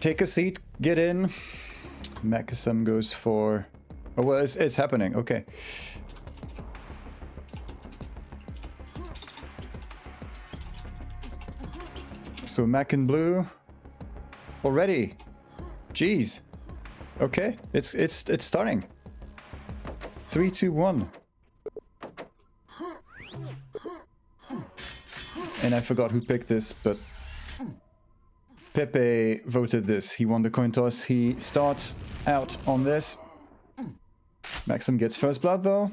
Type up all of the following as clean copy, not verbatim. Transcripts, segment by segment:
take a seat, get in. Macisum goes for... Oh, well, it's happening, okay. So Mac in blue already. Jeez. Okay, it's starting. 3, 2, 1. And I forgot who picked this, but Peppe voted this. He won the coin toss. He starts out on this. Macisum gets first blood though.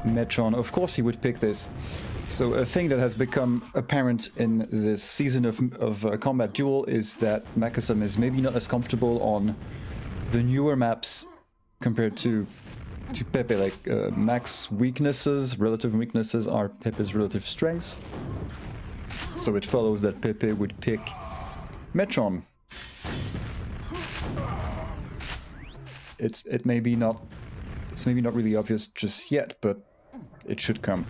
Metron, of course he would pick this. So a thing that has become apparent in this season of Kombat Duel is that Macisum is maybe not as comfortable on the newer maps compared to Peppe. Like Mac's weaknesses, relative weaknesses, are Peppe's relative strengths. So it follows that Peppe would pick Metron. It's maybe not really obvious just yet, but it should come.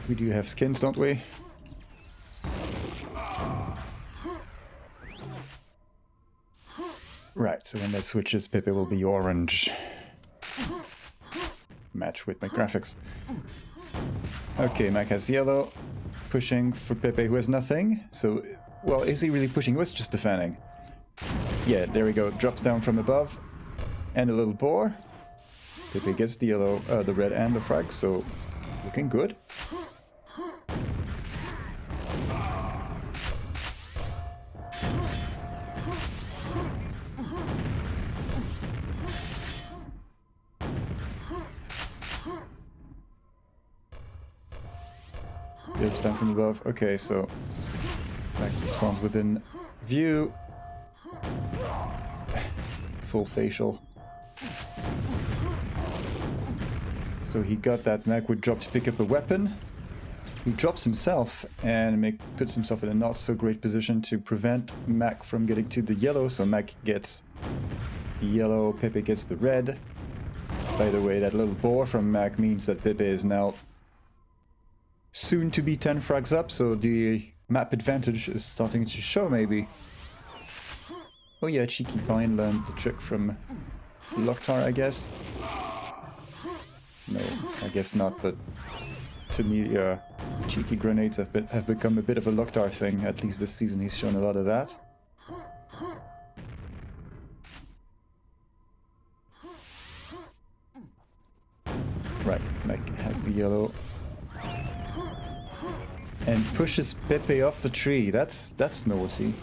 We do have skins, don't we? Right, so when that switches, Peppe will be orange. Match with my graphics. Okay, Mac has yellow. Pushing for Peppe, who has nothing. So, well, is he really pushing? He was just defending. Yeah, there we go. Drops down from above. And a little boar. Peppe gets the yellow, the red and the frag, so looking good. Spam from above. Okay, so Mac spawns within view. Full facial. So he got that. Mac would drop to pick up a weapon. He drops himself and puts himself in a not so great position to prevent Mac from getting to the yellow. So Mac gets the yellow, Peppe gets the red. By the way, that little boar from Mac means that Peppe is now soon to be 10 frags up, so the map advantage is starting to show, maybe. Oh yeah, Cheeky Pine learned the trick from Loktar, I guess. No, I guess not, but to me, cheeky grenades have become a bit of a Loktar thing. At least this season he's shown a lot of that. Right, Mac has the yellow. And pushes Peppe off the tree. That's naughty.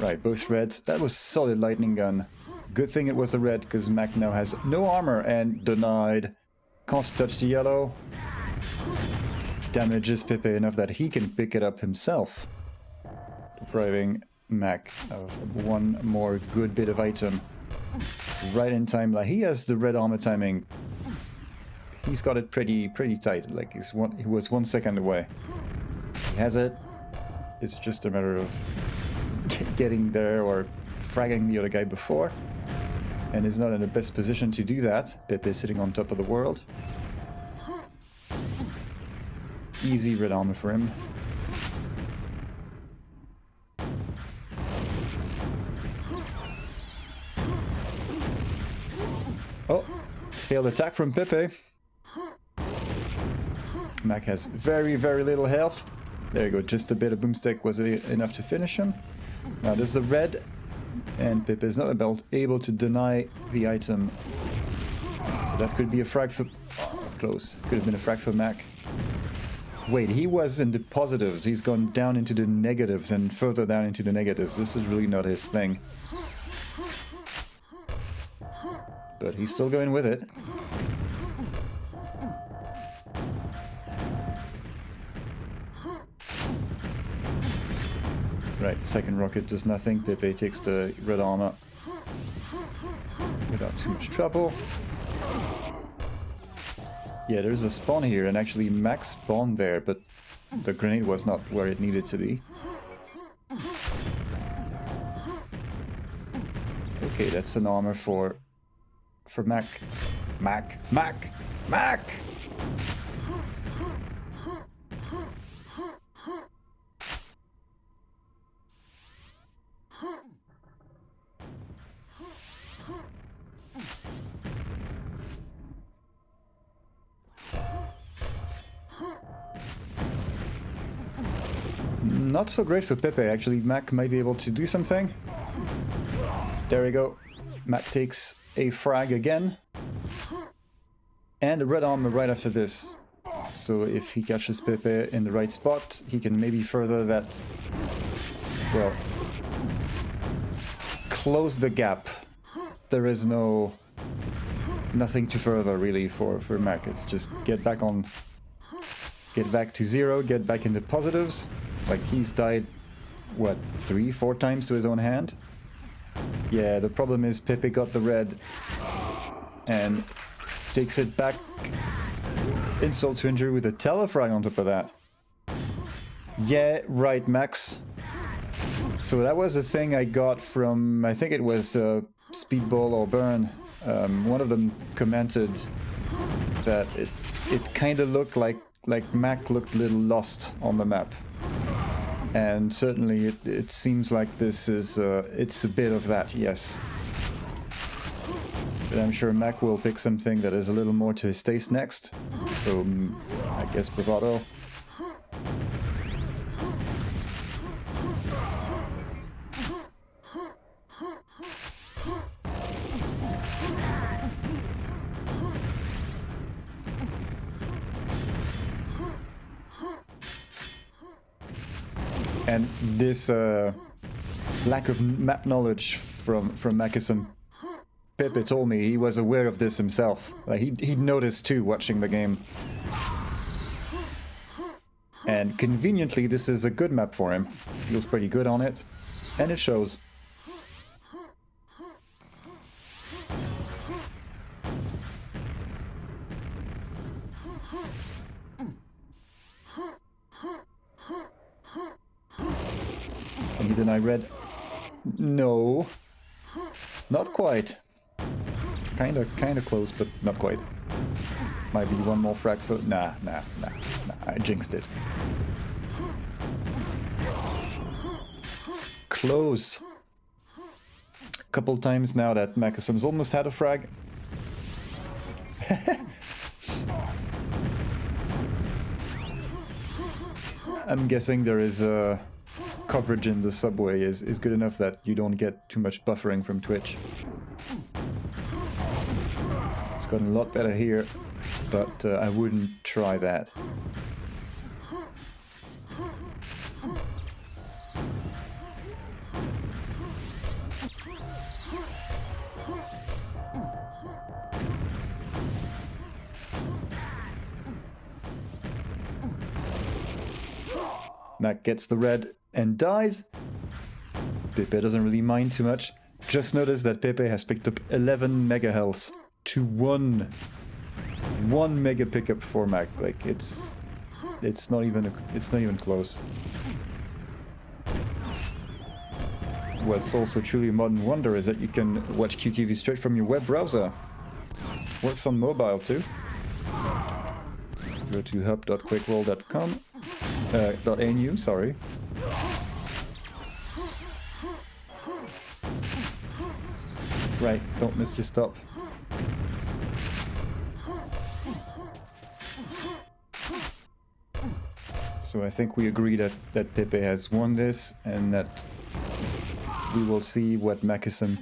Right, both reds. That was solid lightning gun. Good thing it was a red, because Mac now has no armor and denied. Can't touch the yellow. Damages Peppe enough that he can pick it up himself. Depriving Mac of one more good bit of item. Right in time. Like, he has the red armor timing. He's got it pretty tight. Like, he was 1 second away. He has it. It's just a matter of getting there or fragging the other guy before. And is not in the best position to do that. Peppe is sitting on top of the world. Easy red armor for him. Oh, failed attack from Peppe. Mac has very little health. There you go, just a bit of boomstick was enough to finish him. Now this is the red, and Peppe is not able to deny the item. So that could be a frag for... Oh, close. Could have been a frag for Mac. Wait, he was in the positives. He's gone down into the negatives and further down into the negatives. This is really not his thing. But he's still going with it. Right, second rocket does nothing. Peppe takes the red armor without too much trouble. Yeah, there's a spawn here, and actually Max spawned there, but the grenade was not where it needed to be. Okay, that's an armor for Mac. Mac! Not so great for Peppe, actually. Mac might be able to do something. There we go. Mac takes a frag again. And a red armor right after this. So if he catches Peppe in the right spot, he can maybe further that... Well... close the gap. There is nothing to further, really, for Mac. It's just get back on... Get back to 0, get back into positives. Like, he's died, what, 3-4 times to his own hand? Yeah, the problem is Peppe got the red and takes it back, insult to injury with a telefrag on top of that. Yeah, right, Max. So that was a thing I got from, I think it was Speedball or Burn. One of them commented that it kind of looked like Mac looked a little lost on the map. And certainly it seems like this is, it's a bit of that, yes. But I'm sure Mac will pick something that is a little more to his taste next. So, I guess Bravado. And this lack of map knowledge from Macisum, Peppe told me he was aware of this himself. Like he'd noticed too watching the game. And conveniently, this is a good map for him. Feels pretty good on it, and it shows. Can you deny red? No. Not quite. Kinda close, but not quite. Might be one more frag foot. Nah. I jinxed it. Close. A couple times now that Macisum's almost had a frag. I'm guessing there is coverage in the subway is good enough that you don't get too much buffering from Twitch. It's gotten a lot better here, but I wouldn't try that. Mac gets the red and dies. Peppe doesn't really mind too much. Just notice that Peppe has picked up 11 mega health to one mega pickup for Mac. Like it's not even close. What's also truly a modern wonder is that you can watch QTV straight from your web browser. Works on mobile too. Go to hub.quakeworld.com. .nu, sorry. Right, don't miss your stop. So I think we agree that Peppe has won this, and that we will see what Macisum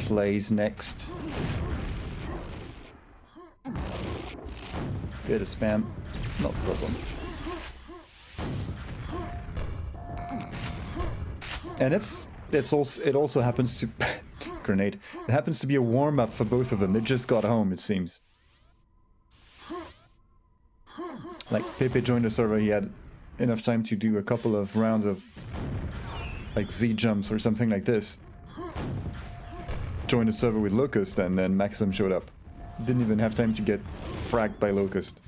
plays next. Bit of spam, not a problem. And it also happens to grenade. It happens to be a warm-up for both of them. They just got home, it seems. Like Peppe joined the server, he had enough time to do a couple of rounds of like Z jumps or something like this. Joined the server with Locust, and then Macisum showed up. Didn't even have time to get fragged by Locust.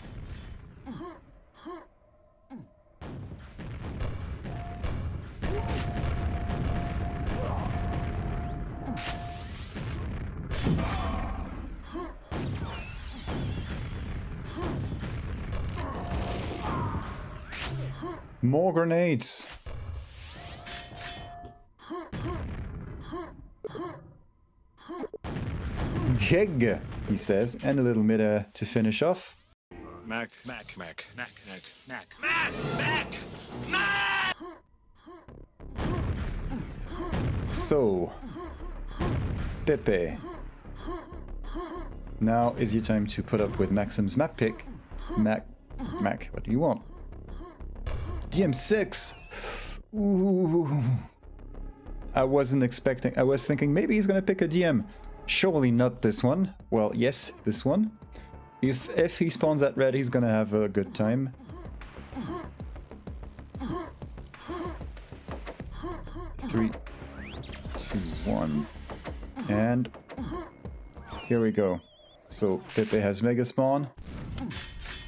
More grenades! Geg, he says, and a little mid-air to finish off. Mac. So, Peppe. Now is your time to put up with Maxim's map pick. Mac, what do you want? DM6! Ooh. I wasn't expecting, I was thinking maybe he's gonna pick a DM. Surely not this one. Well, yes, this one. If he spawns that red, he's gonna have a good time. 3, 2, 1. And here we go. So Peppe has Mega Spawn.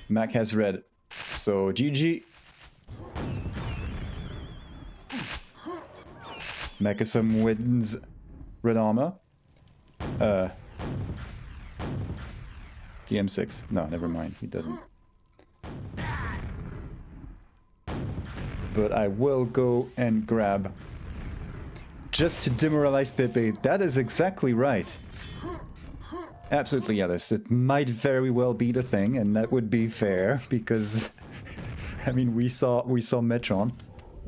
Mac has red. So GG. Macisum wins red armor. DM6. No, never mind. He doesn't. But I will go and grab. Just to demoralize Peppe. That is exactly right. Absolutely, Alice. It might very well be the thing, and that would be fair because, I mean, we saw Metron,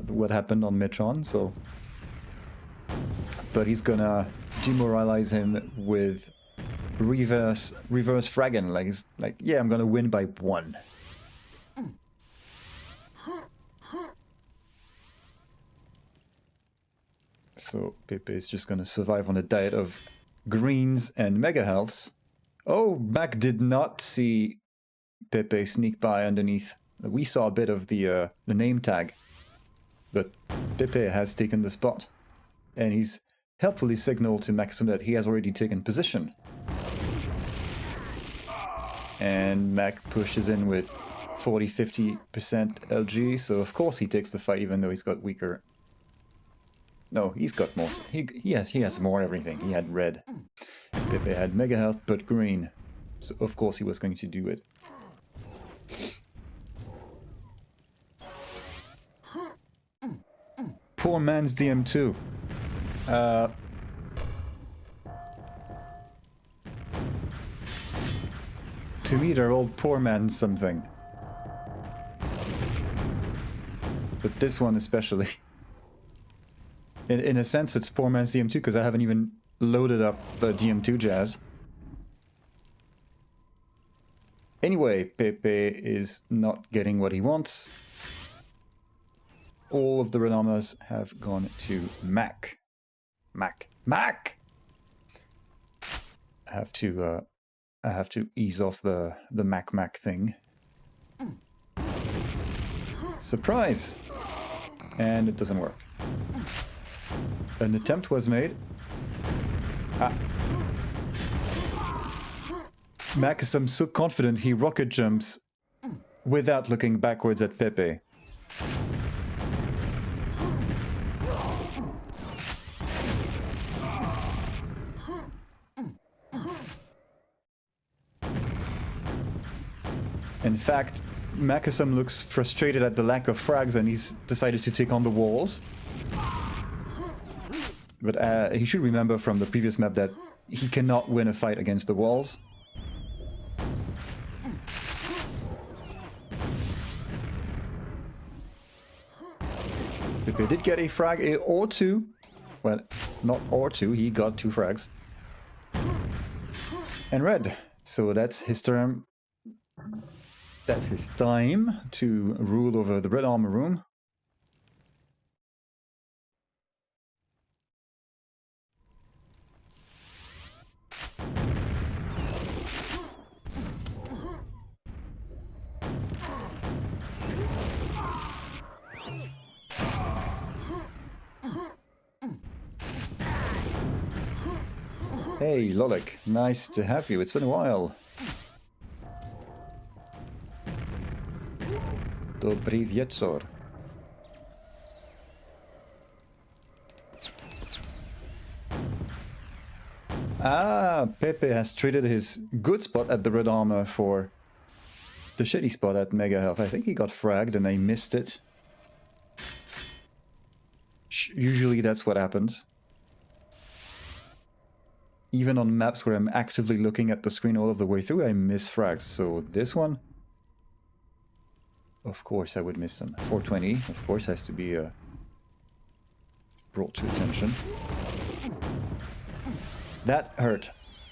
what happened on Metron. So, but he's gonna demoralize him with reverse fragging. Like, yeah, I'm gonna win by 1. So Peppe is just gonna survive on a diet of greens and mega healths. Oh, Mac did not see Peppe sneak by underneath. We saw a bit of the name tag, but Peppe has taken the spot, and he's helpfully signaled to Macisum that he has already taken position. And Mac pushes in with 40-50% LG, so of course he takes the fight even though he's got weaker. No, he's got more. He has more everything. He had red. Peppe had mega health but green. So of course he was going to do it. Poor man's DM2. To me, they're all poor man something. But this one especially. In a sense, it's poor man's DM2 because I haven't even loaded up the DM2 jazz. Anyway, Peppe is not getting what he wants. All of the red armors have gone to Mac. Mac! I have to ease off the Mac thing. Surprise! And it doesn't work. An attempt was made. Macisum so confident he rocket jumps without looking backwards at Peppe. In fact, Macisum looks frustrated at the lack of frags and he's decided to take on the walls. But he should remember from the previous map that he cannot win a fight against the walls. Peppe did get a frag or 2. Well, not or 2, he got 2 frags. And red. So that's his turn. That's his time to rule over the red armor room. Hey, Lolik, nice to have you. It's been a while. Dobry wieczór. Ah, Peppe has traded his good spot at the red armor for the shitty spot at Mega Health. I think he got fragged and I missed it. Usually that's what happens. Even on maps where I'm actively looking at the screen all of the way through, I miss frags. So this one, of course I would miss them. 420, of course, has to be brought to attention. That hurt.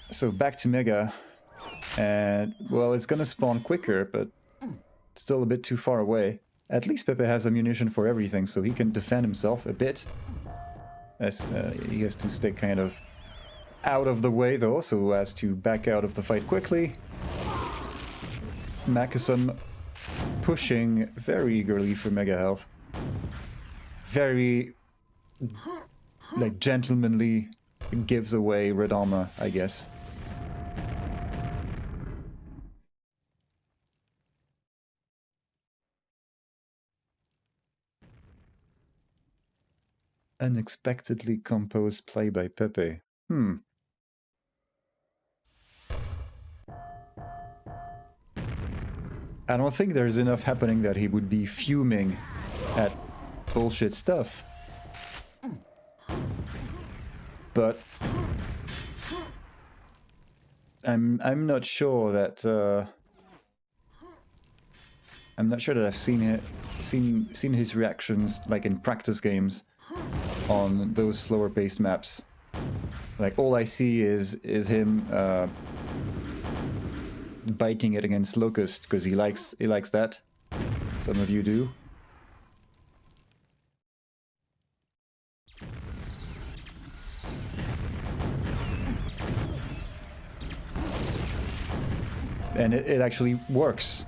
So back to Mega. And, well, it's gonna spawn quicker, but still a bit too far away. At least Peppe has ammunition for everything, so he can defend himself a bit. As he has to stay kind of out of the way, though, so as to back out of the fight quickly. Macisum pushing very eagerly for Mega Health. Very, like, gentlemanly gives away red armor, I guess. Unexpectedly composed play by Peppe. I don't think there's enough happening that he would be fuming at bullshit stuff. But I'm not sure that I've seen his reactions like in practice games on those slower paced maps. Like all I see is him biting it against Locust because he likes that. Some of you do. And it actually works.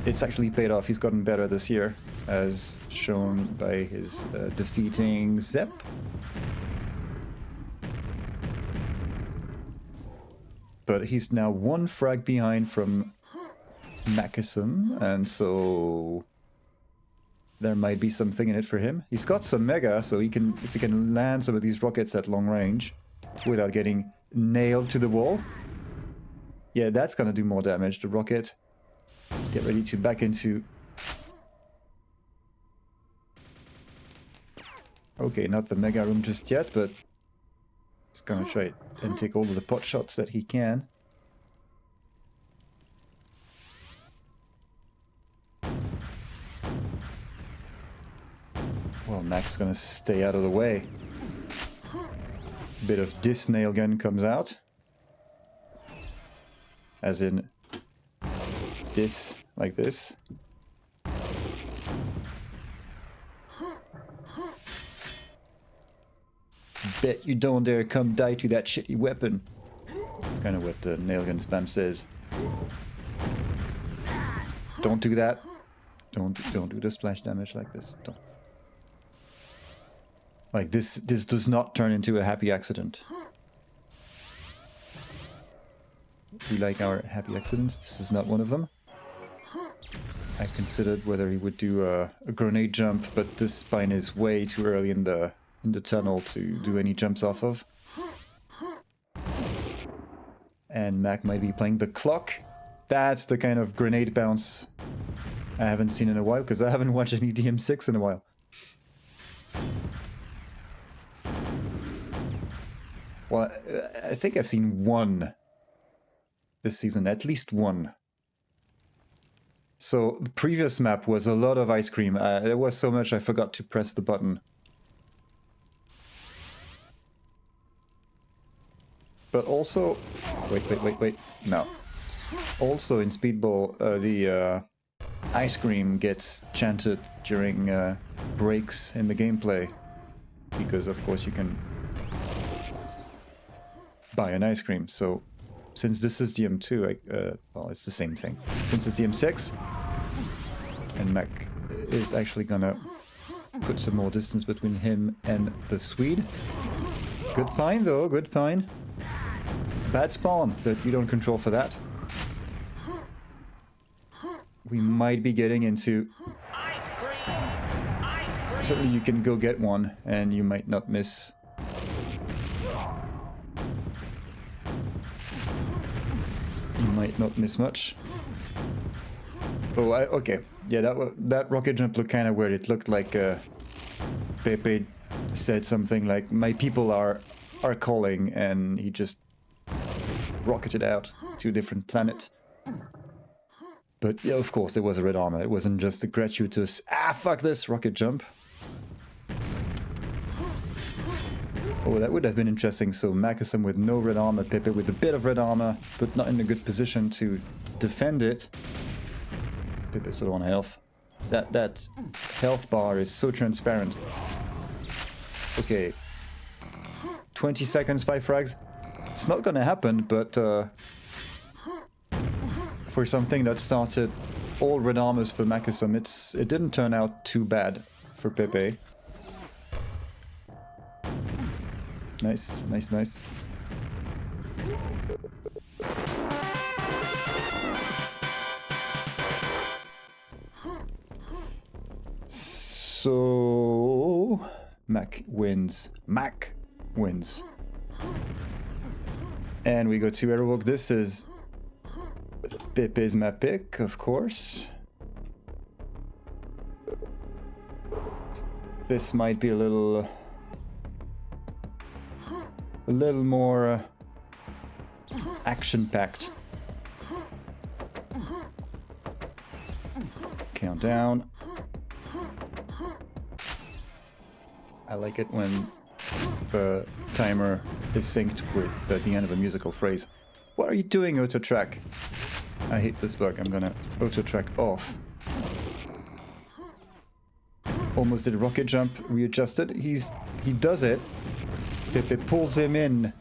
It's actually paid off. He's gotten better this year, as shown by his defeating Zep. But he's now one frag behind from Macisum, and so there might be something in it for him. He's got some Mega, so he can, if he can land some of these rockets at long range without getting nailed to the wall. Yeah, that's gonna do more damage. The rocket. Get ready to back into... Okay, not the Mega Room just yet, but he's gonna try and take all of the pot shots that he can. Well, Mac's gonna stay out of the way. Bit of dis nail gun comes out. As in this, like this. Bet you don't dare come die to that shitty weapon. That's kind of what the nailgun spam says. Don't do that. Don't do the splash damage like this. Don't. Like this does not turn into a happy accident. We like our happy accidents. This is not one of them. I considered whether he would do a grenade jump, but this spine is way too early in the tunnel to do any jumps off of. And Mac might be playing the clock. That's the kind of grenade bounce I haven't seen in a while, because I haven't watched any DM6 in a while. Well, I think I've seen one this season, at least one. So the previous map was a lot of ice cream. There was so much I forgot to press the button. But also, wait, no. Also in Speedball, the ice cream gets chanted during breaks in the gameplay, because of course you can buy an ice cream. So since this is DM2, well, it's the same thing. Since it's DM6, and Mac is actually gonna put some more distance between him and the Swede. Good pine though, good pine. Bad spawn, but you don't control for that. we might be getting into... Certainly you can go get one, and you might not miss. You might not miss much. Oh, okay. Yeah, that rocket jump looked kind of weird. It looked like Peppe said something like, "My people are calling," and he just rocketed out to a different planet. But yeah, of course, it was a red armor. It wasn't just a gratuitous, fuck this, rocket jump. Oh, that would have been interesting. So Macisum with no red armor, Peppe with a bit of red armor, but not in a good position to defend it. Peppe's low on health. That health bar is so transparent. Okay. 20 seconds, 5 frags. It's not gonna happen, but for something that started all red armors for Macisum, it didn't turn out too bad for Peppe. Nice, nice, nice. So... Mac wins. Mac wins. And we go to Aerowalk. This is Peppe's map pick, of course. This might be a little more action-packed. Countdown. I like it when the timer is synced with the end of a musical phrase. What are you doing, auto track? I hate this bug. I'm gonna auto track off. Almost did a rocket jump, readjusted. He does it. Peppe pulls him in.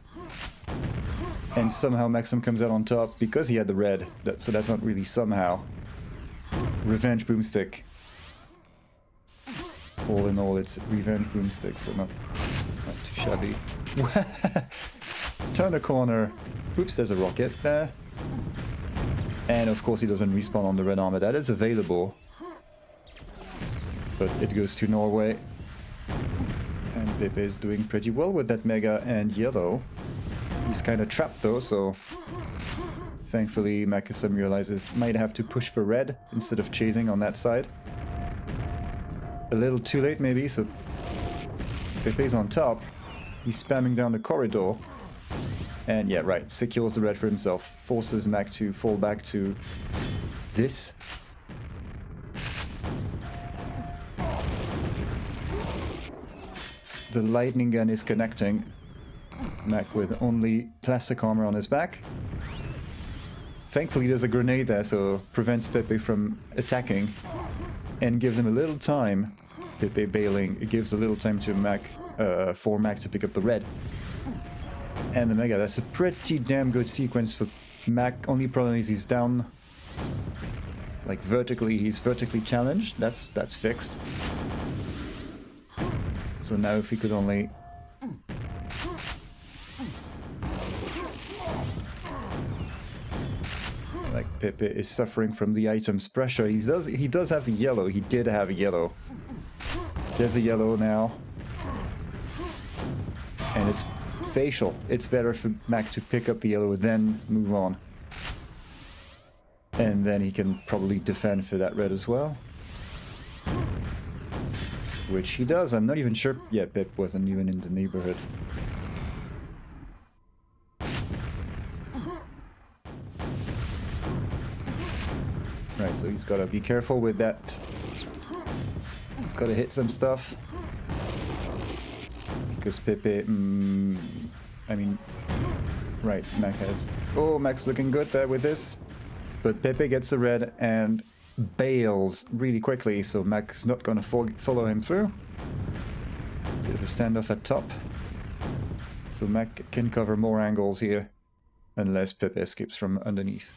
And somehow Maxim comes out on top because he had the red. So that's not really somehow. Revenge boomstick. All in all, it's revenge boomstick, so not too shabby. Turn a corner. Oops, there's a rocket there. And of course he doesn't respawn on the red armor. That is available. But it goes to Norway. And Peppe is doing pretty well with that mega and yellow. He's kind of trapped though, so... Thankfully, Macisum realizes might have to push for red instead of chasing on that side. A little too late maybe, so... Peppe's on top. He's spamming down the corridor. And yeah, right, secures the red for himself. Forces Mac to fall back to this. The lightning gun is connecting. Mac with only plastic armor on his back. Thankfully there's a grenade there, so prevents Peppe from attacking. And gives him a little time. Peppe bailing, it gives a little time to Mac, for Mac to pick up the red. And the mega, that's a pretty damn good sequence for Mac. Only problem is he's down, like vertically, he's vertically challenged. That's fixed. So now if he could only... Like Peppe is suffering from the item's pressure. He does have a yellow. He did have a yellow. There's a yellow now. And it's facial. It's better for Mac to pick up the yellow, then move on. And then he can probably defend for that red as well. Which he does. I'm not even sure. Yeah, Peppe wasn't even in the neighborhood. Right, so he's gotta be careful with that. He's gotta hit some stuff. Because Peppe, I mean, right, Mac has... Oh, Mac's looking good there with this. But Peppe gets the red and bails really quickly, so Mac's not gonna follow him through. Bit of a standoff at top. So Mac can cover more angles here, unless Peppe escapes from underneath.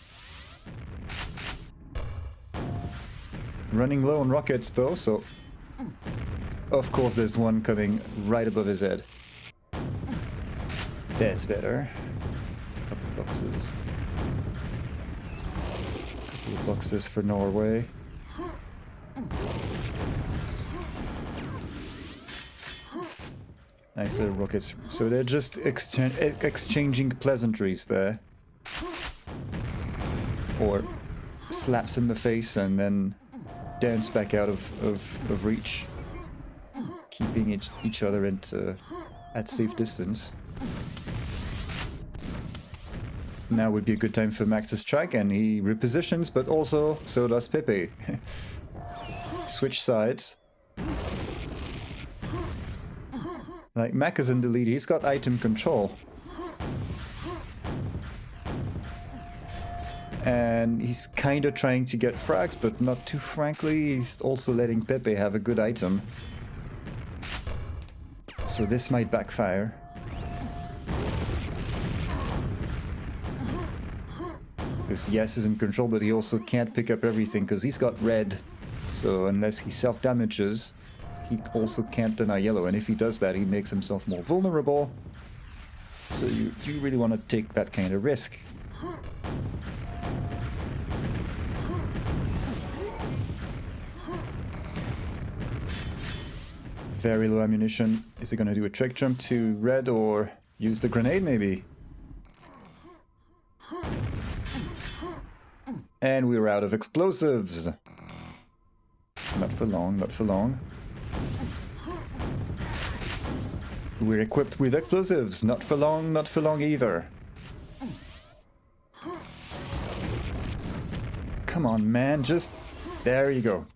Running low on rockets though, so... Of course there's one coming right above his head. That's better. Couple Boxes for Norway. Nice little rockets. So they're just exchanging pleasantries there. Or slaps in the face and then dance back out of reach. Keeping each other at safe distance. Now would be a good time for Mac to strike, and he repositions, but also so does Peppe. Switch sides. Like, Mac is in the lead, he's got item control. And he's kind of trying to get frags, but not too frankly. He's also letting Peppe have a good item. So this might backfire. Because Yes is in control, but he also can't pick up everything because he's got red. So unless he self-damages, he also can't deny yellow. And if he does that, he makes himself more vulnerable. So you really want to take that kind of risk. Very low ammunition. Is he going to do a trick jump to red or use the grenade maybe? And we're out of explosives. Not for long, not for long. We're equipped with explosives. Not for long, not for long either. Come on, man, just... There you go.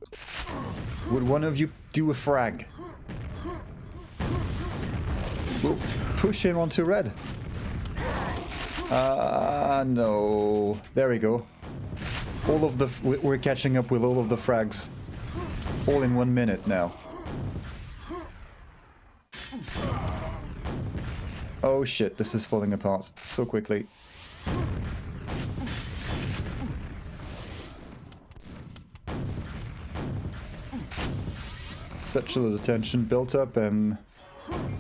Would one of you do a frag? We'll push him onto red. No. There we go. All of the... We're catching up with all of the frags. All in 1 minute now. Oh shit, this is falling apart so quickly. Such a little tension built up and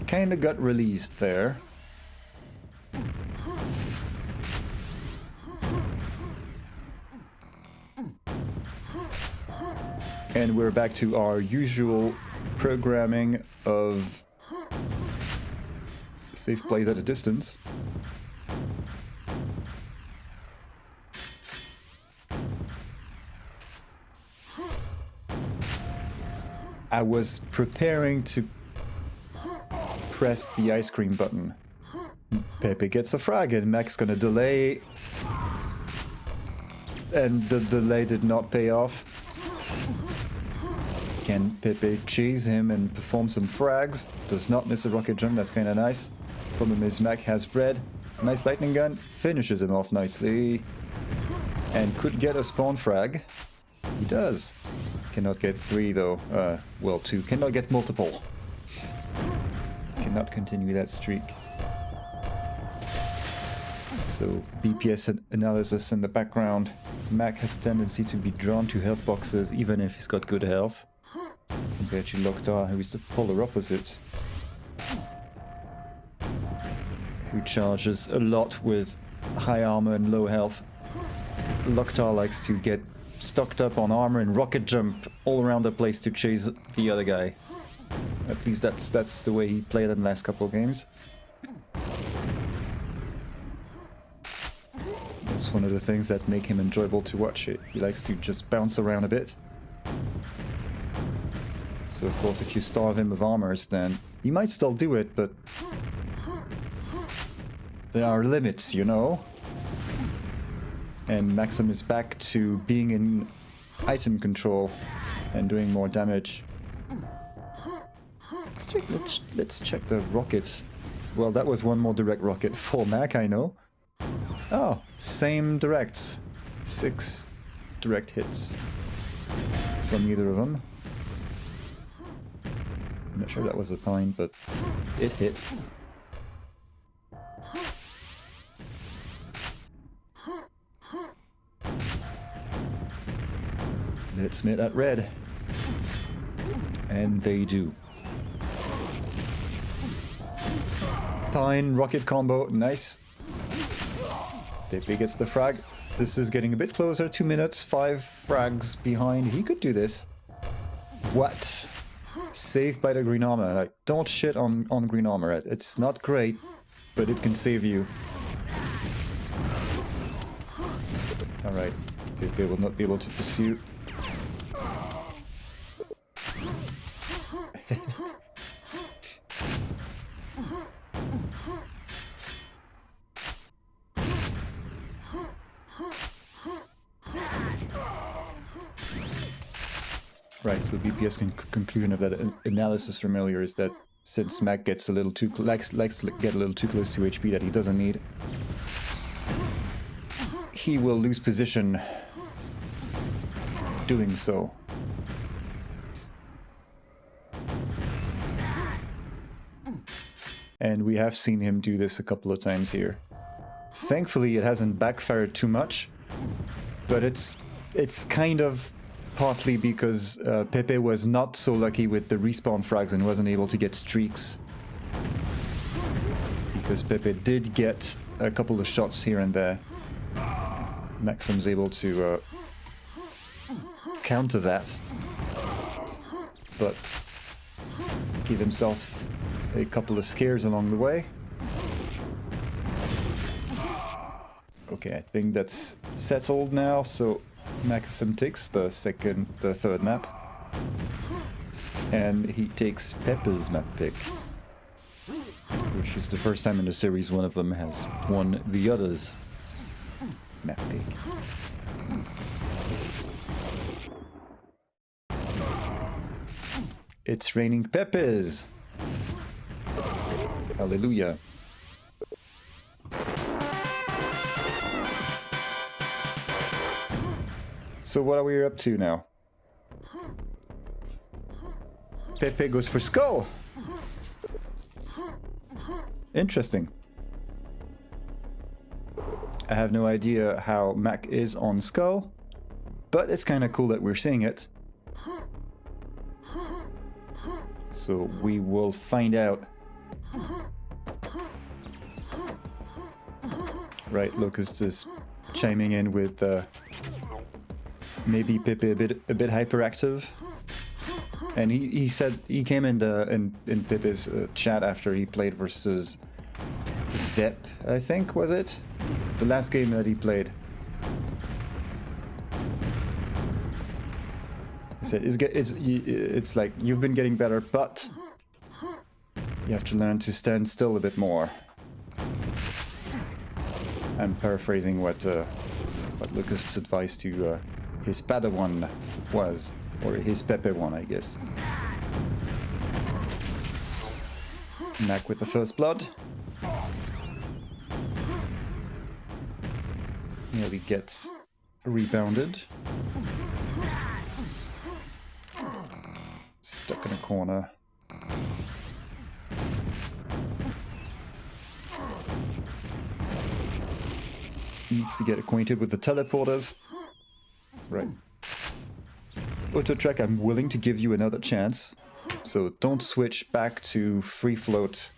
kinda got released there. And we're back to our usual programming of safe plays at a distance. I was preparing to press the ice cream button. Peppe gets a frag and Mac's gonna delay. And the delay did not pay off. Can Peppe chase him and perform some frags? Does not miss a rocket jump, that's kinda nice. Problem is Mac has red. Nice lightning gun, finishes him off nicely. And could get a spawn frag. He does. Cannot get 3 though. Well, 2. Cannot get multiple. Cannot continue that streak. So, BPS analysis in the background. Mac has a tendency to be drawn to health boxes even if he's got good health. Compared to Loktar, who is the polar opposite. Who charges a lot with high armor and low health. Loktar likes to get stocked up on armor and rocket jump all around the place to chase the other guy. At least that's the way he played in the last couple of games. That's one of the things that make him enjoyable to watch. He likes to just bounce around a bit. So of course if you starve him of armors, then he might still do it, but there are limits, you know? And Maxim is back to being in item control and doing more damage. Let's check the rockets. Well, that was one more direct rocket for Mac, I know. Oh, same directs. 6 direct hits from either of them. I'm not sure that was a pine, but it hit. Let's meet at red. And they do. Pine, rocket combo, nice. Peppe gets the frag. This is getting a bit closer. 2 minutes, 5 frags behind. He could do this. What? Saved by the green armor. Like, don't shit on green armor. It's not great, but it can save you. Alright. They will not be able to pursue. Right, so BPS conclusion of that analysis from earlier is that since Mac gets a little too likes to get a little too close to HP that he doesn't need, he will lose position doing so. And we have seen him do this a couple of times here. Thankfully, it hasn't backfired too much, but it's kind of partly because Peppe was not so lucky with the respawn frags and wasn't able to get streaks. Because Peppe did get a couple of shots here and there. Maxim's able to counter that, but give himself a couple of scares along the way. Okay, I think that's settled now, so Macisum takes the third map. And he takes Peppe's map pick. Which is the first time in the series one of them has won the other's map pick. It's raining Peppes! Hallelujah. So what are we up to now? Peppe goes for Skull! Interesting. I have no idea how Mac is on Skull, but it's kind of cool that we're seeing it. So we will find out. Right, Locust is chiming in with maybe Peppe a bit hyperactive, and he said he came in Peppe's chat after he played versus Zep, I think, was it the last game that he played. He said it's like you've been getting better, but you have to learn to stand still a bit more. I'm paraphrasing what Locust's advice to his Padawan was, or his Peppe one, I guess. Mac with the first blood. Nearly gets rebounded. Stuck in a corner. Needs to get acquainted with the teleporters. Right. Auto track, I'm willing to give you another chance. So don't switch back to free float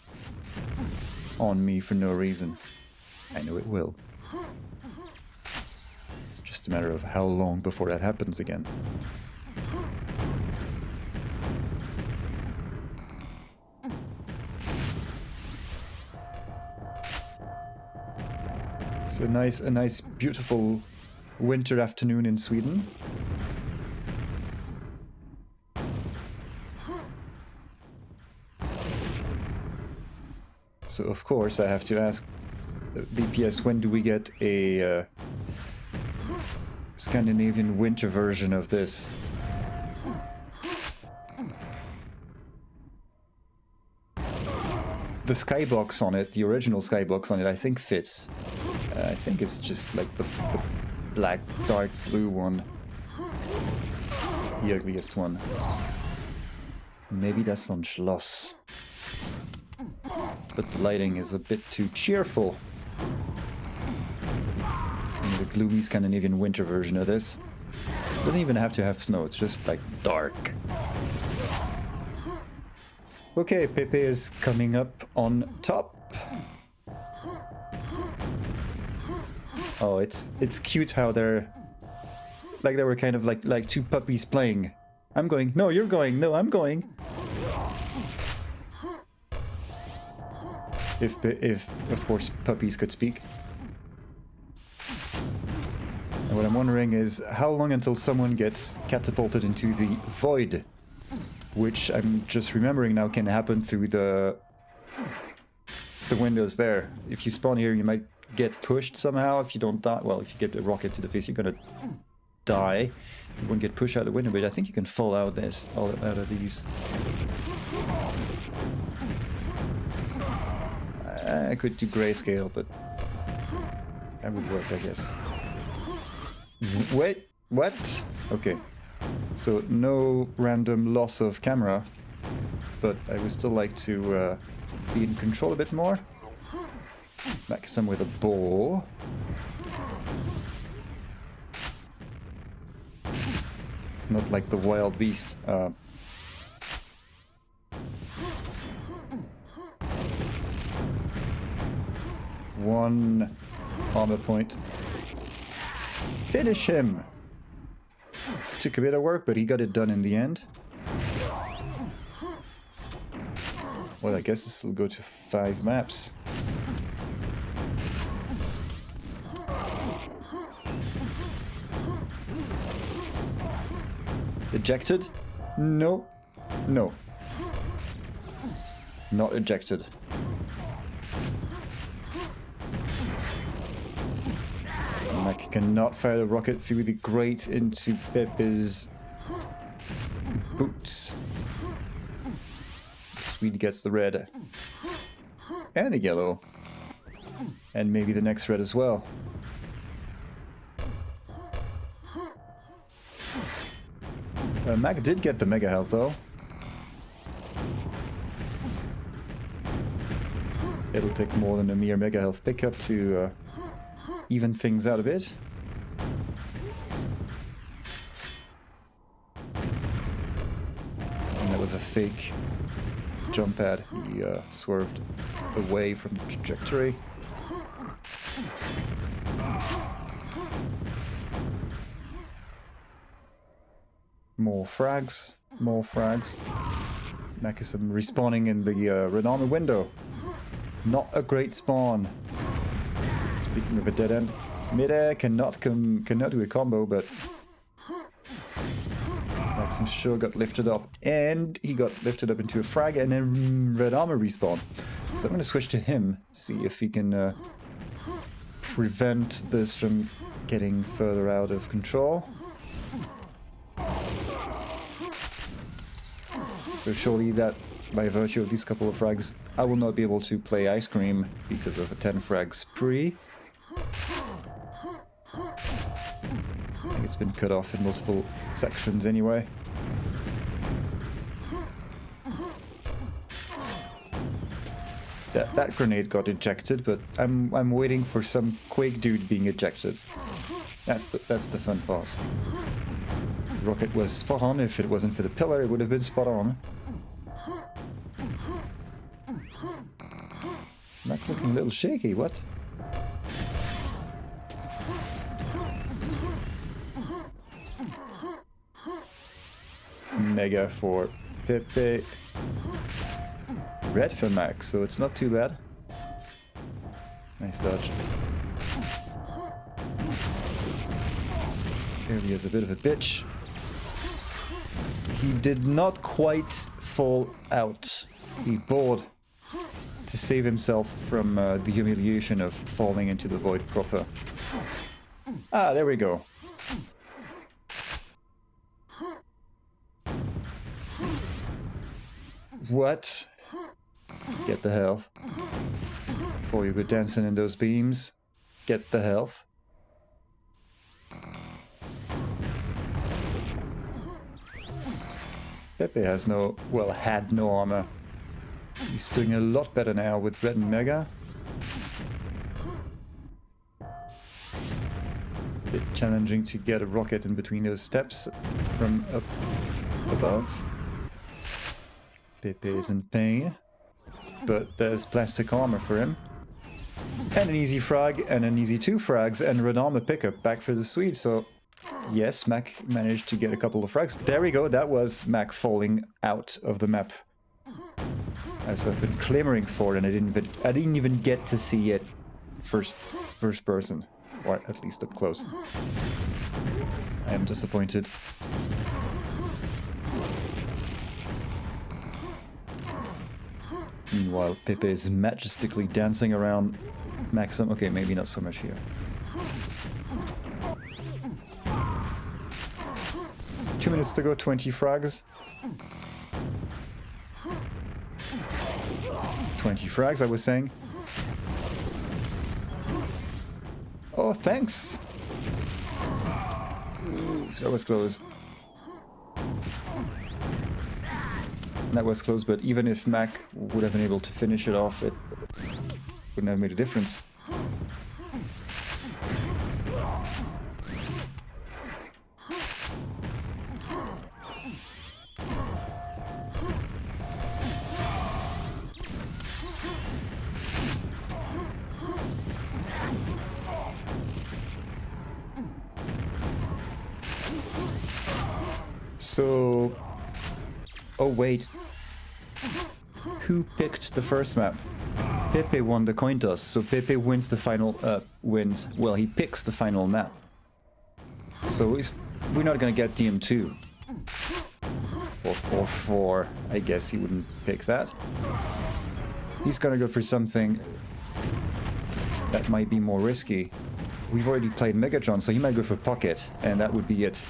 on me for no reason. I know it will. It's just a matter of how long before that happens again. It's a nice, beautiful winter afternoon in Sweden. So of course I have to ask BPS, when do we get a Scandinavian winter version of this? The skybox on it, the original skybox on it, I think fits. I think it's just like the black, dark blue one. The ugliest one. Maybe that's on Schloss. But the lighting is a bit too cheerful. And the gloomy Scandinavian winter version of this doesn't even have to have snow, it's just like dark. Okay, Peppe is coming up on top. Oh, it's cute how they're like they were kind of like two puppies playing. I'm going. No, you're going. No, I'm going. If of course puppies could speak. And what I'm wondering is how long until someone gets catapulted into the void, which I'm just remembering now can happen through the windows there. If you spawn here, you might get pushed somehow. If you don't die, well, if you get a rocket to the face, you're gonna die. You won't get pushed out the window, but I think you can fall out out of these. I could do grayscale, but that would work, I guess. Wait, what? Okay. So no random loss of camera, but I would still like to be in control a bit more. Macisum with a bow. Not like the wild beast. One armor point. Finish him! Took a bit of work, but he got it done in the end. Well, I guess this will go to 5 maps. Ejected? No. No. Not ejected. Mac cannot fire a rocket through the grate into Peppe's boots. Swede gets the red. And a yellow. And maybe the next red as well. Mac did get the mega health though. It'll take more than a mere mega health pickup to even things out a bit. And that was a fake jump pad. He swerved away from the trajectory. More frags, more frags. Macisum respawning in the red armor window. Not a great spawn. Speaking of a dead end, midair cannot do a combo, but Macisum sure got lifted up, and he got lifted up into a frag and then red armor respawn. So I'm going to switch to him, see if he can prevent this from getting further out of control. So surely that, by virtue of these couple of frags, I will not be able to play Ice Cream because of a 10 frag spree. I think it's been cut off in multiple sections anyway. That grenade got ejected, but I'm waiting for some Quake dude being ejected. That's the fun part. Rocket was spot on. If it wasn't for the pillar, it would have been spot on. Mac looking a little shaky, what? Mega for Peppe. Red for Mac, so it's not too bad. Nice dodge. Here he is, a bit of a bitch. He did not quite fall out. He bored to save himself from the humiliation of falling into the void proper. Ah, there we go. What? Get the health. Before you go dancing in those beams, get the health. Peppe has no, well, had no armor. He's doing a lot better now with Red and Mega. Bit challenging to get a rocket in between those steps from up above. Peppe is in pain, but there's plastic armor for him. And an easy frag, and an easy 2 frags, and Radama pickup back for the Swede. So, yes, Mac managed to get a couple of frags. There we go, that was Mac falling out of the map. As I've been clamoring for, and I didn't even get to see it first person. Or at least up close. I am disappointed. Meanwhile, Peppe is majestically dancing around Macisum. Okay, maybe not so much here. Two minutes to go, 20 frags. 20 frags, I was saying. Oh, thanks! Oof, that was close. That was close, but even if Mac would have been able to finish it off, it wouldn't have made a difference. So... Oh, wait. Who picked the first map? Peppe won the coin toss, so Peppe wins the final... Well, he picks the final map. So we're not gonna get DM2. Or 4, I guess he wouldn't pick that. He's gonna go for something that might be more risky. We've already played Metron, so he might go for Pocket, and that would be it.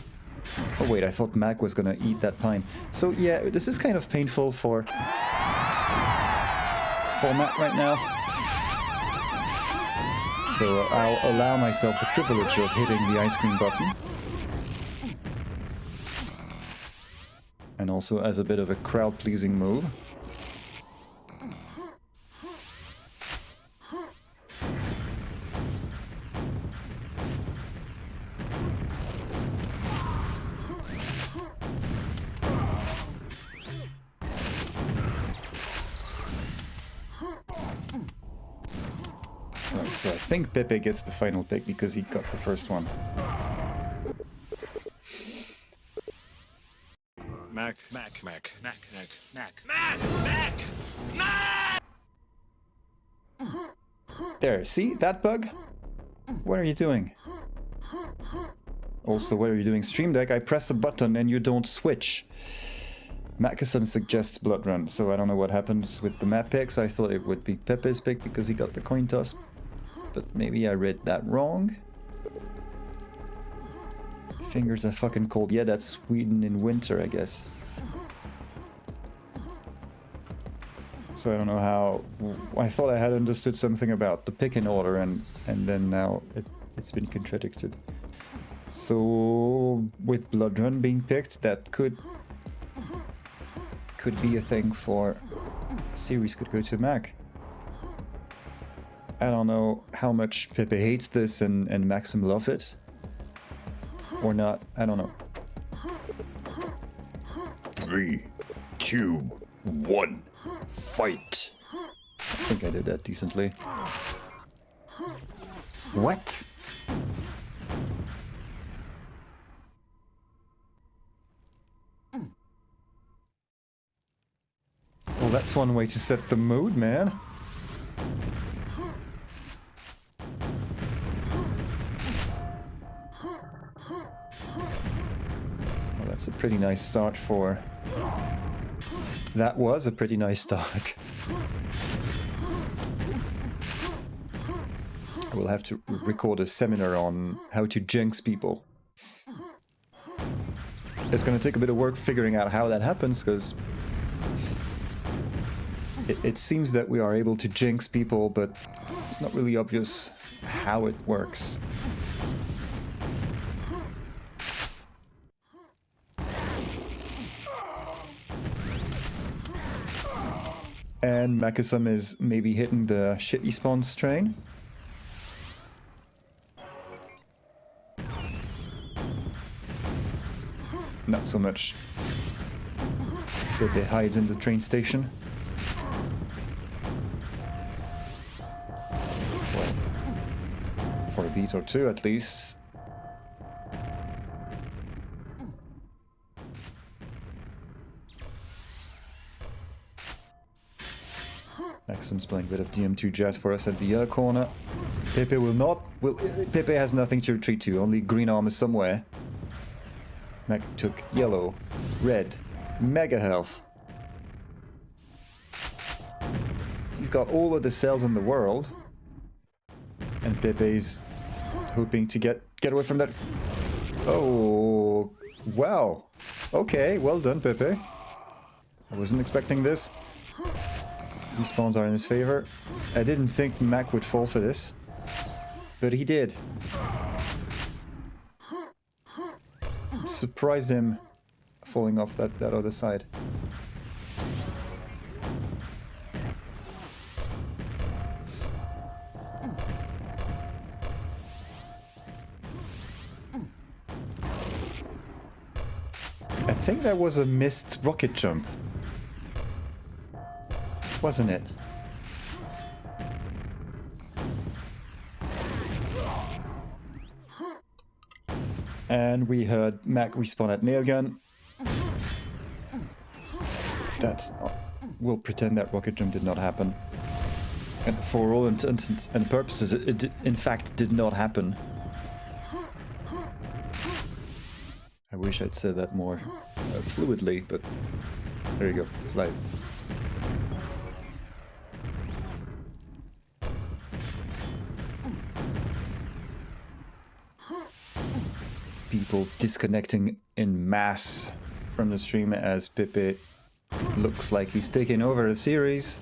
Oh wait, I thought Mac was gonna eat that pine. So yeah, this is kind of painful for Mac right now. So I'll allow myself the privilege of hitting the ice cream button. And also as a bit of a crowd-pleasing move. So I think Peppe gets the final pick because he got the first one. Mac. There, see that bug? What are you doing? Also, what are you doing? Stream Deck, I press a button and you don't switch. Macisum suggests Blood Run, so I don't know what happens with the map picks. I thought it would be Peppe's pick because he got the coin toss. But maybe I read that wrong. Fingers are fucking cold. Yeah, that's Sweden in winter, I guess. So I don't know how... I thought I had understood something about the pick in order, and then now it's been contradicted. So with Blood Run being picked, that could be a thing for... Series could go to Mac. I don't know how much Peppe hates this and Maxim loves it. Or not, I don't know. 3, 2, 1, fight! I think I did that decently. What? Well, that's one way to set the mood, man. That's a pretty nice start for... That was a pretty nice start. I will have to record a seminar on how to jinx people. It's gonna take a bit of work figuring out how that happens, because... It seems that we are able to jinx people, but it's not really obvious how it works. And Macisum is maybe hitting the shitty spawns train. Not so much. Peppe hides in the train station. Well, beat or two at least. Macisum's playing a bit of DM2 jazz for us at the other corner. Peppe will not... Peppe has nothing to retreat to, only green armor somewhere. Mac took yellow, red, mega health. He's got all of the cells in the world. And Pepe's hoping to get away from that. Oh, wow. Okay, well done, Peppe. I wasn't expecting this. Respawns are in his favor. I didn't think Mac would fall for this, but he did. Surprised him falling off that other side. I think that was a missed rocket jump. Wasn't it? And we heard Mac respawn at nailgun. That's not... We'll pretend that rocket jump did not happen. And for all intents and purposes, it in fact did not happen. I wish I'd said that more fluidly, but there you go. It's live. People disconnecting in mass from the stream as Peppe looks like he's taking over a series.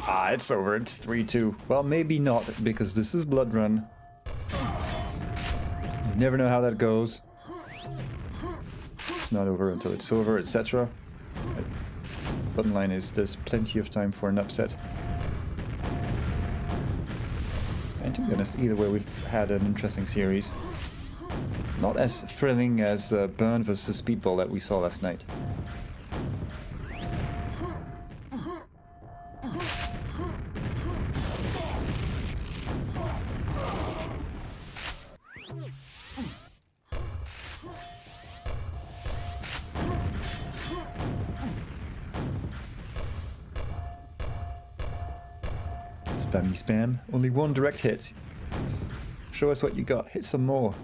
Ah, it's over. It's 3-2. Well, maybe not, because this is Blood Run. You never know how that goes. It's not over until it's over, etc. Bottom line is there's plenty of time for an upset. And to be honest, either way, we've had an interesting series. Not as thrilling as Burn vs Speedball that we saw last night. Spammy spam. Only one direct hit. Show us what you got. Hit some more.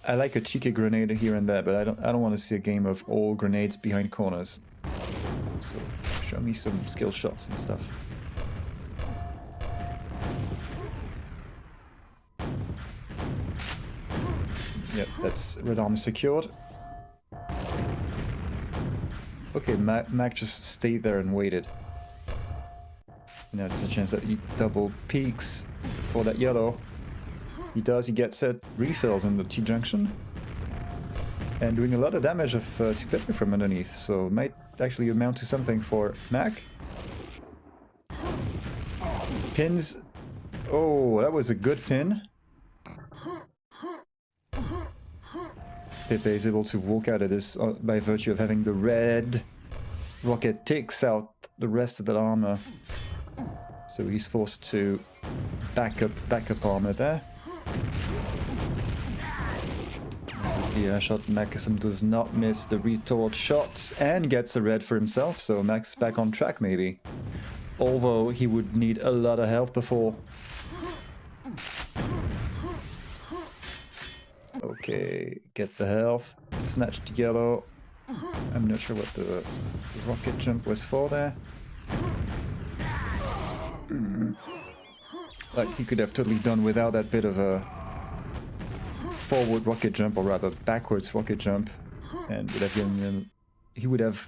I like a cheeky grenade here and there, but I don't want to see a game of all grenades behind corners. So show me some skill shots and stuff. Yep, that's red armor secured. Okay, Mac just stayed there and waited. Now there's a chance that he double peeks for that yellow. He does, he gets set refills in the T-junction. And doing a lot of damage to Peppe from underneath, so might actually amount to something for Mac. Pins. Oh, that was a good pin. Peppe is able to walk out of this by virtue of having the red rocket takes out the rest of that armor. So he's forced to backup armor there. This is the shot. Macisum does not miss the retort shots and gets a red for himself, so Mac's back on track maybe. Although he would need a lot of health before. Okay, get the health. Snatched yellow. I'm not sure what the rocket jump was for there. Like, he could have totally done without that bit of a forward rocket jump, or rather backwards rocket jump, and would have given him... He would have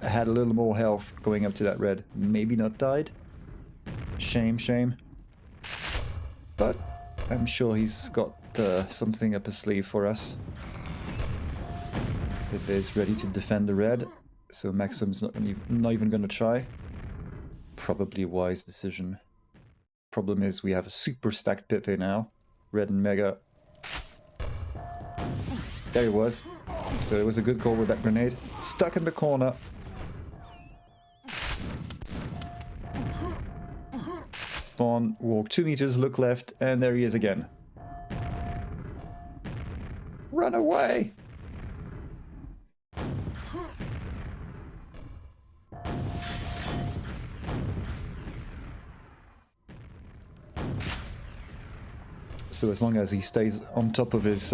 had a little more health going up to that red. Maybe not died. Shame, shame. But I'm sure he's got something up his sleeve for us. Peppe is ready to defend the red, so Macisum's not even gonna try. Probably a wise decision. Problem is we have a super stacked Peppe now. Red and Mega. There he was. So it was a good call with that grenade. Stuck in the corner. respawn, walk 2 meters, look left, and there he is again. Run away! So as long as he stays on top of his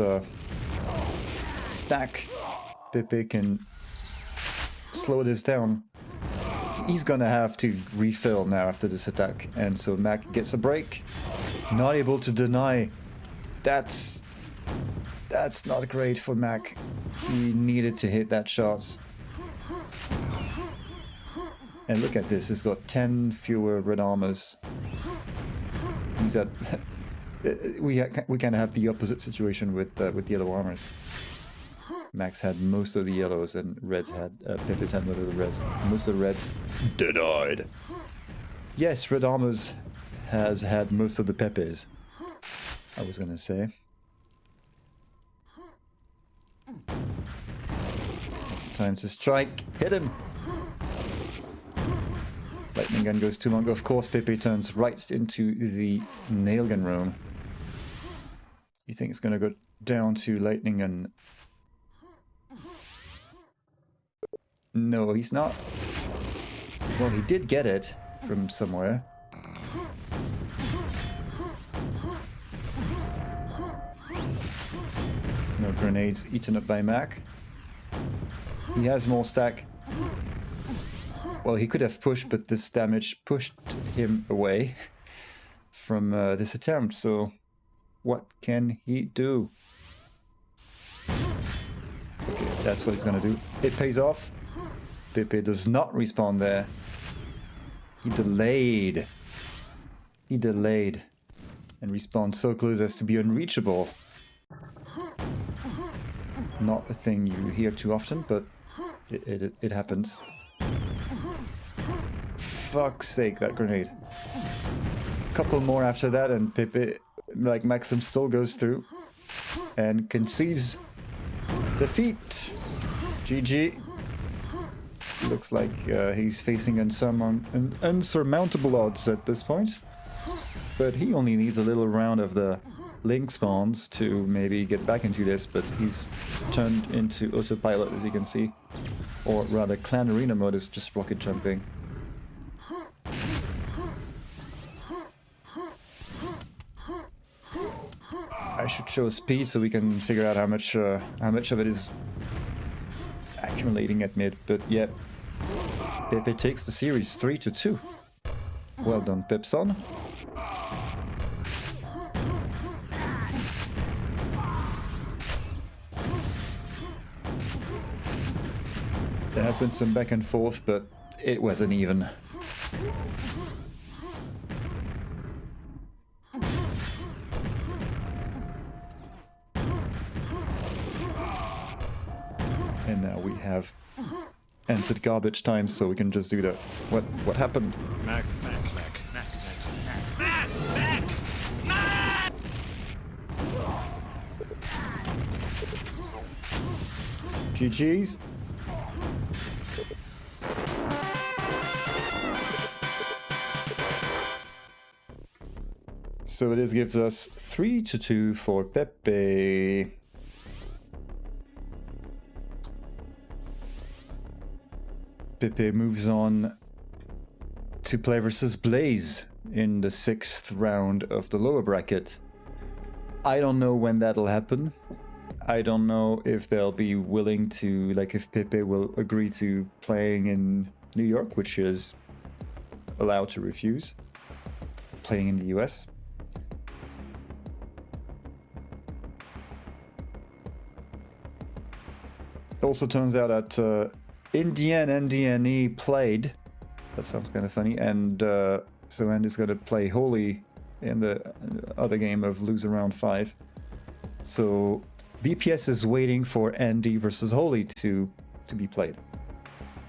stack, Peppe can slow this down. He's gonna have to refill now after this attack, and so Mac gets a break. Not able to deny. That's not great for Mac. He needed to hit that shot. And look at this, he's got 10 fewer red armors. He's at... we kind of have the opposite situation with yellow armors. Max had most of the yellows and Reds had... Peppe's had most of the Reds. Most of the Reds denied. Yes, Red Armors has had most of the Peppes. I was gonna say. It's time to strike. Hit him! Lightning gun goes too long. Of course, Peppe turns right into the nail gun room. You think it's gonna go down to lightning gun? No, he's not. Well, he did get it from somewhere. No grenades eaten up by Mac. He has more stack. Well, he could have pushed, but this damage pushed him away from this attempt, so what can he do? Okay, that's what he's gonna do. It pays off. Peppe does not respawn there. He delayed. He delayed and respawned so close as to be unreachable. Not a thing you hear too often, but it happens. Fuck's sake, that grenade. Couple more after that and Peppe, like Macisum, still goes through and concedes defeat. GG. Looks like he's facing unsurmountable odds at this point. But he only needs a little round of the link spawns to maybe get back into this, but he's turned into autopilot, as you can see. Or rather, Clan Arena mode is just rocket jumping. I should show speed so we can figure out how much of it is accumulating at mid, but yeah. Peppe takes the series 3-2. Well done, Pepson. There has been some back and forth, but it wasn't even. And now we have entered garbage time, so we can just do the... What happened? Mac. GG's. So this gives us 3-2 for Peppe. Peppe moves on to play versus Blaze in the 6th round of the lower bracket. I don't know when that'll happen. I don't know if they'll be willing to, like if Peppe will agree to playing in New York, which is allowed to refuse, playing in the US. It also turns out that Indian NDNE played. That sounds kind of funny. And so Andy's going to play Holy in the other game of Loser Round 5. So BPS is waiting for Andy versus Holy to be played.